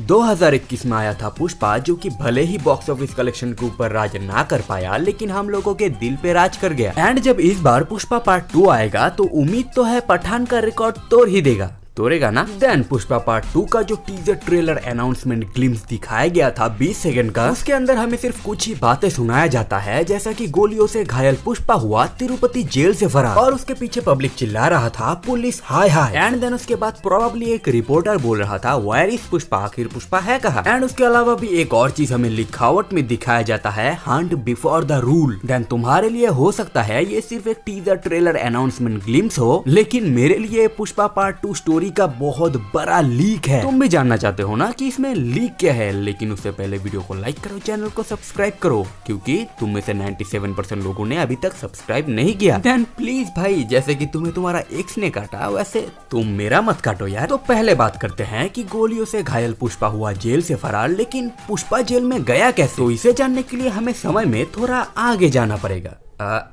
2021 में आया था पुष्पा, जो कि भले ही बॉक्स ऑफिस कलेक्शन के ऊपर राज ना कर पाया, लेकिन हम लोगों के दिल पे राज कर गया। एंड जब इस बार पुष्पा पार्ट 2 आएगा तो उम्मीद तो है पठान का रिकॉर्ड तोड़ ही देगा, तोड़ेगा ना। देन पुष्पा पार्ट 2 का जो टीजर ट्रेलर अनाउंसमेंट ग्लिम्स दिखाया गया था 20 सेकंड का, उसके अंदर हमें सिर्फ कुछ ही बातें सुनाया जाता है, जैसा कि गोलियों से घायल पुष्पा हुआ तिरुपति जेल से फरार और उसके पीछे पब्लिक चिल्ला रहा था पुलिस हाय हाय। एंड देन उसके बाद प्रोबेबली एक रिपोर्टर बोल रहा था वेयर इज पुष्पा, आखिर पुष्पा है कहाँ। एंड उसके अलावा भी एक और चीज हमें लिखावट में दिखाया जाता है, hunt before the rule. Then तुम्हारे लिए हो सकता है ये सिर्फ एक टीजर ट्रेलर अनाउंसमेंट ग्लिम्स हो, लेकिन मेरे लिए पुष्पा पार्ट 2 स्टोरी का बहुत बड़ा लीक है। तुम भी जानना चाहते हो ना कि इसमें लीक क्या है, लेकिन उससे पहले वीडियो को लाइक करो, चैनल को सब्सक्राइब करो, क्योंकि तुम में से 97% लोगों ने अभी तक सब्सक्राइब नहीं किया। देन प्लीज भाई, जैसे कि तुम्हें तुम्हारा एक्स ने काटा, वैसे तुम मेरा मत काटो यार। तो पहले बात करते हैं कि गोलियों से घायल पुष्पा हुआ जेल से फरार, लेकिन पुष्पा जेल में गया कैसे, तो इसे जानने के लिए हमें समय में थोड़ा आगे जाना पड़ेगा।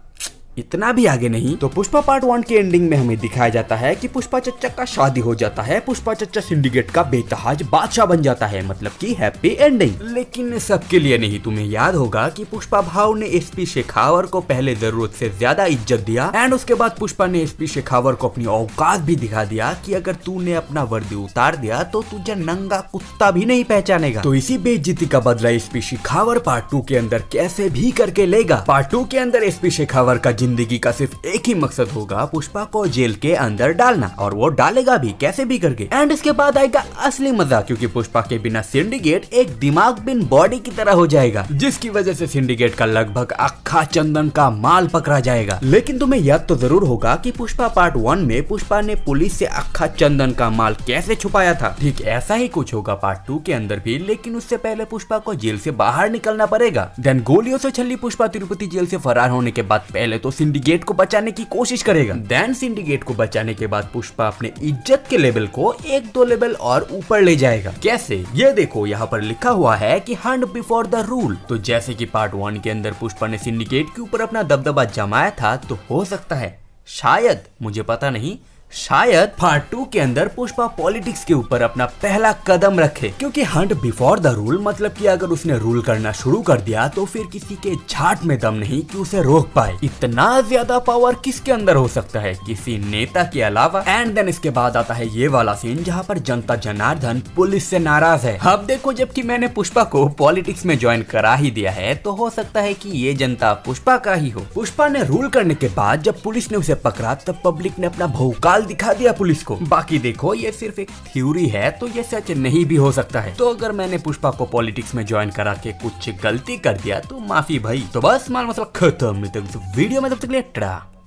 इतना भी आगे नहीं। तो पुष्पा पार्ट 1 के एंडिंग में हमें दिखाया जाता है कि पुष्पा चच्चा का शादी हो जाता है, पुष्पा चच्चा सिंडिकेट का बेतहाज बादशाह बन जाता है, मतलब कि हैप्पी एंडिंग। लेकिन सबके लिए नहीं। तुम्हें याद होगा कि पुष्पा भाव ने एसपी शेखावर को पहले जरूरत से ज्यादा इज्जत दिया, एंड उसके बाद पुष्पा ने एसपी शेखावर को अपनी औकात भी दिखा दिया कि अगर तूने अपना वर्दी उतार दिया तो तुझे नंगा कुत्ता भी नहीं पहचानेगा। तो इसी बेइज्जती का बदला एसपी शेखावर पार्ट 2 के अंदर कैसे भी करके लेगा। पार्ट 2 के अंदर एसपी शेखावर का जिंदगी का सिर्फ एक ही मकसद होगा, पुष्पा को जेल के अंदर डालना, और वो डालेगा भी कैसे भी करके। एंड इसके बाद आएगा असली मजा, क्योंकि पुष्पा के बिना सिंडिकेट एक दिमाग बिन बॉडी की तरह हो जाएगा, जिसकी वजह से सिंडिकेट का लगभग अक्खा चंदन का माल पकड़ा जाएगा। लेकिन तुम्हें याद तो जरूर होगा कि पुष्पा पार्ट 1 में पुष्पा ने पुलिस से अक्खा चंदन का माल कैसे छुपाया था। ठीक ऐसा ही कुछ होगा पार्ट 2 के अंदर भी, लेकिन उससे पहले पुष्पा को जेल से बाहर निकलना पड़ेगा। देन गोलियों से छली पुष्पा तिरुपति जेल से फरार होने के बाद पहले तो सिंडिकेट को बचाने की कोशिश करेगा। देन सिंडिकेट को बचाने के बाद पुष्पा अपने इज्जत के लेवल को 1-2 लेवल और ऊपर ले जाएगा। कैसे, ये देखो यहाँ पर लिखा हुआ है कि हंट बिफोर द रूल। तो जैसे कि पार्ट 1 के अंदर पुष्पा ने सिंडिकेट के ऊपर अपना दबदबा जमाया था, तो हो सकता है, शायद, मुझे पता नहीं, शायद पार्ट 2 के अंदर पुष्पा पॉलिटिक्स के ऊपर अपना पहला कदम रखे, क्योंकि हंट बिफोर द रूल मतलब कि अगर उसने रूल करना शुरू कर दिया तो फिर किसी के झाट में दम नहीं कि उसे रोक पाए। इतना ज्यादा पावर किसके अंदर हो सकता है, किसी नेता के अलावा। एंड देन इसके बाद आता है ये वाला सीन जहाँ पर जनता जनार्दन पुलिस से नाराज है। अब देखो, जबकि मैंने पुष्पा को पॉलिटिक्स में ज्वाइन करा ही दिया है, तो हो सकता है कि ये जनता पुष्पा का ही हो। पुष्पा ने रूल करने के बाद जब पुलिस ने उसे पकड़ा, तब पब्लिक ने अपना भौकाल दिखा दिया पुलिस को। बाकी देखो, ये सिर्फ एक थ्योरी है, तो ये सच नहीं भी हो सकता है। तो अगर मैंने पुष्पा को पॉलिटिक्स में ज्वाइन करा के कुछ गलती कर दिया तो माफी भाई। तो बस माल मसला खत्म। वीडियो में तब तक के लिए टाटा।